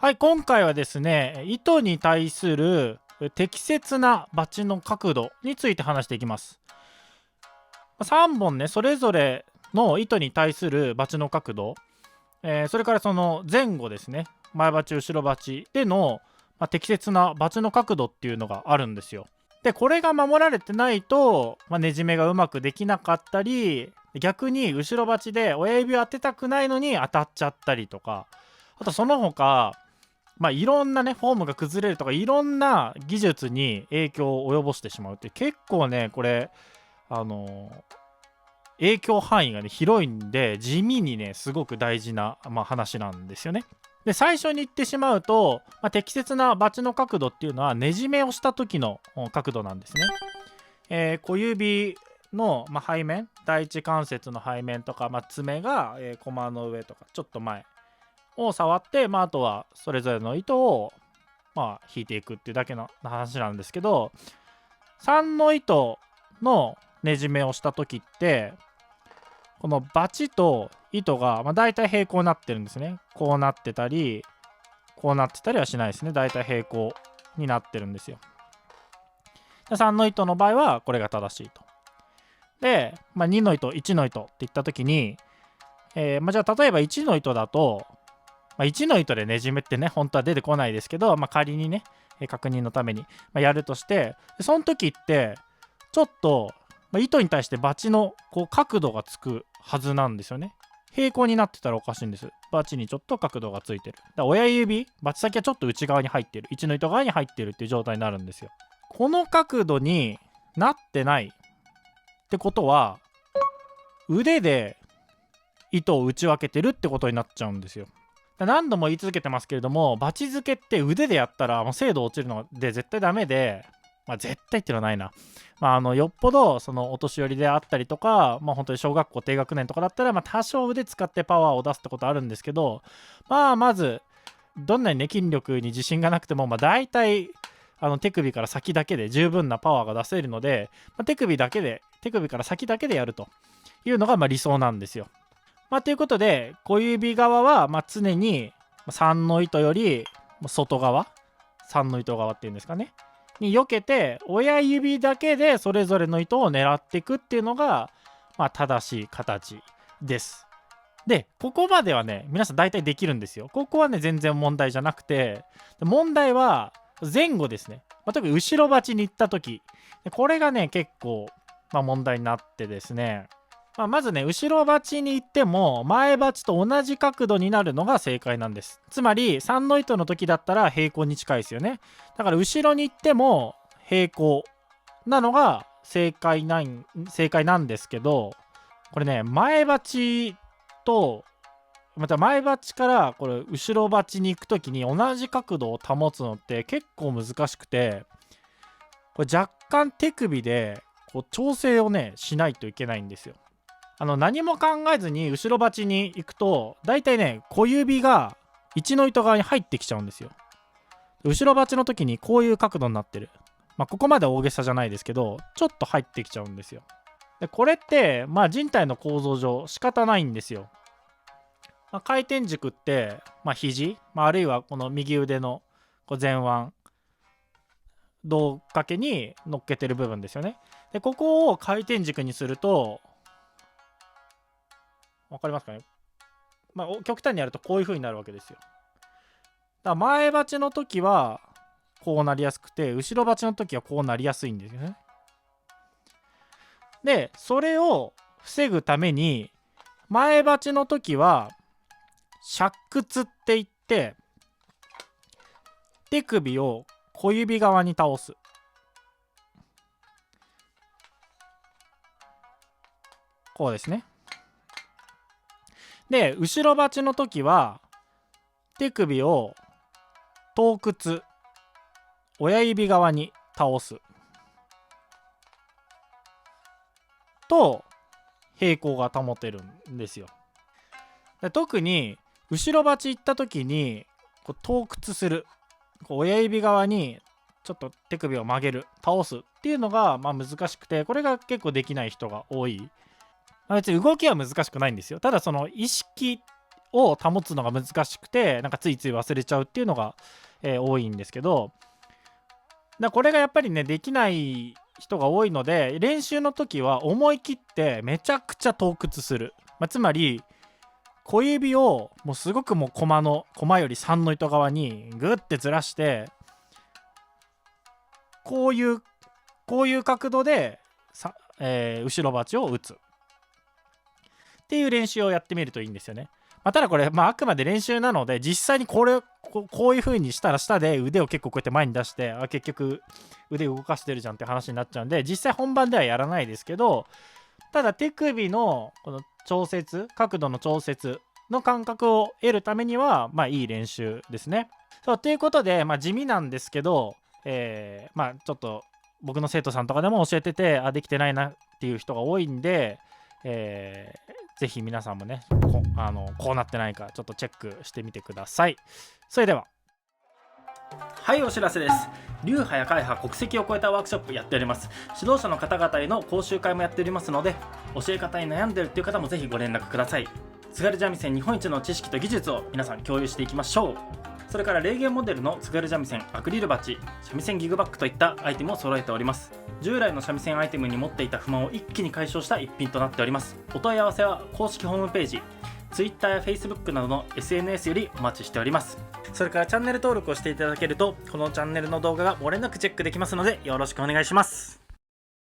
はい、今回はですね、糸に対する適切なバチの角度について話していきます。3本ね、それぞれの糸に対するバチの角度、それからその前後ですね、前バチ、後ろバチでの、適切なバチの角度っていうのがあるんですよ。で、これが守られてないと、ねじめがうまくできなかったり、逆に後ろバチで親指を当てたくないのに当たっちゃったりとか、あとその他、いろんなね、フォームが崩れるとか、いろんな技術に影響を及ぼしてしまうって、結構ね、これ、あの影響範囲がね、広いんで、地味にね、すごく大事な、話なんですよね。で、最初に言ってしまうと、適切なバチの角度っていうのは、ねじめをした時の角度なんですね。小指の、背面、第一関節の背面とか、爪が、駒の上とか、ちょっと前を触って、あとはそれぞれの糸を、引いていくっていうだけの話なんですけど、3の糸のねじめをした時って、このバチと糸が、だいたい平行になってるんですね。こうなってたり、こうなってたりはしないですね。だいたい平行になってるんですよ。3の糸の場合はこれが正しいと。で、2の糸、1の糸っていった時に、じゃあ例えば1の糸だと、1の糸でねじめってね、本当は出てこないですけど、仮にね、確認のために、やるとして、その時って、ちょっと、糸に対してバチのこう角度がつくはずなんですよね。平行になってたらおかしいんです。バチにちょっと角度がついてる。だから親指、バチ先はちょっと内側に入ってる。1の糸側に入ってるっていう状態になるんですよ。この角度になってないってことは、腕で糸を打ち分けてるってことになっちゃうんですよ。何度も言い続けてますけれども、バチ付けって腕でやったらもう精度落ちるので絶対ダメで、絶対っていうのはないな。よっぽどそのお年寄りであったりとか、本当に小学校低学年とかだったら、多少腕使ってパワーを出すってことあるんですけど、まず、どんなにね、筋力に自信がなくても、大体、手首から先だけで十分なパワーが出せるので、手首から先だけでやるというのが理想なんですよ。ということで、小指側は常に3の糸より外側、3の糸側っていうんですかね、に避けて、親指だけでそれぞれの糸を狙っていくっていうのが、正しい形です。で、ここまではね、皆さん大体できるんですよ。ここはね、全然問題じゃなくて、問題は前後ですね。特に後ろバチに行った時、これがね、結構、問題になってですね、まずね、後ろバチに行っても前バチと同じ角度になるのが正解なんです。つまり3の糸の時だったら平行に近いですよね。だから後ろに行っても平行なのが正解なんですけど、これね、前バチとまた前バチからこれ後ろバチに行く時に同じ角度を保つのって結構難しくて、これ若干手首でこう調整をねしないといけないんですよ。何も考えずに後ろバチに行くと、だいたいね、小指が1の糸側に入ってきちゃうんですよ。後ろバチの時にこういう角度になってる。ここまで大げさじゃないですけど、ちょっと入ってきちゃうんですよ。でこれって、人体の構造上仕方ないんですよ。回転軸って、肘、あるいはこの右腕のこう前腕、胴掛けに乗っけてる部分ですよね。で、ここを回転軸にすると、わかりますかね。極端にやるとこういう風になるわけですよ。だから前バチの時はこうなりやすくて、後ろバチの時はこうなりやすいんですよね。で、それを防ぐために、前バチの時は射屈って言って、手首を小指側に倒す。こうですね。で、後ろバチの時は手首を遠屈、親指側に倒すと平行が保てるんですよ。で特に後ろバチ行った時にこう遠屈する、こう親指側にちょっと手首を曲げる、倒すっていうのが難しくて、これが結構できない人が多い。別に動きは難しくないんですよ。ただその意識を保つのが難しくて、なんかついつい忘れちゃうっていうのが、多いんですけど、これがやっぱりねできない人が多いので、練習の時は思い切ってめちゃくちゃ遠屈する、つまり小指をもうすごくもう駒より3の糸側にグッてずらして、こういう角度で後ろ鉢を打つっていう練習をやってみるといいんですよね。ただこれ、あくまで練習なので、実際にこういう風にしたら下で腕を結構こうやって前に出して、結局腕動かしてるじゃんって話になっちゃうんで、実際本番ではやらないですけど、ただ手首のこの角度の調節の感覚を得るためにはいい練習ですね。そうということで、地味なんですけど、ちょっと僕の生徒さんとかでも教えててできてないなっていう人が多いんで、ぜひ皆さんもねこうなってないかちょっとチェックしてみてください。それではお知らせです。流派や会派国籍を超えたワークショップやっております。指導者の方々への講習会もやっておりますので、教え方に悩んでるっていう方もぜひご連絡ください。津軽三味線日本一の知識と技術を皆さん共有していきましょう。それから霊言モデルの津軽三味線アクリルバッジ、三味線ギグバッグといったアイテムを揃えております。従来の三味線アイテムに持っていた不満を一気に解消した一品となっております。お問い合わせは公式ホームページ、Twitter や Facebook などの SNS よりお待ちしております。それからチャンネル登録をしていただけると、このチャンネルの動画が漏れなくチェックできますのでよろしくお願いします。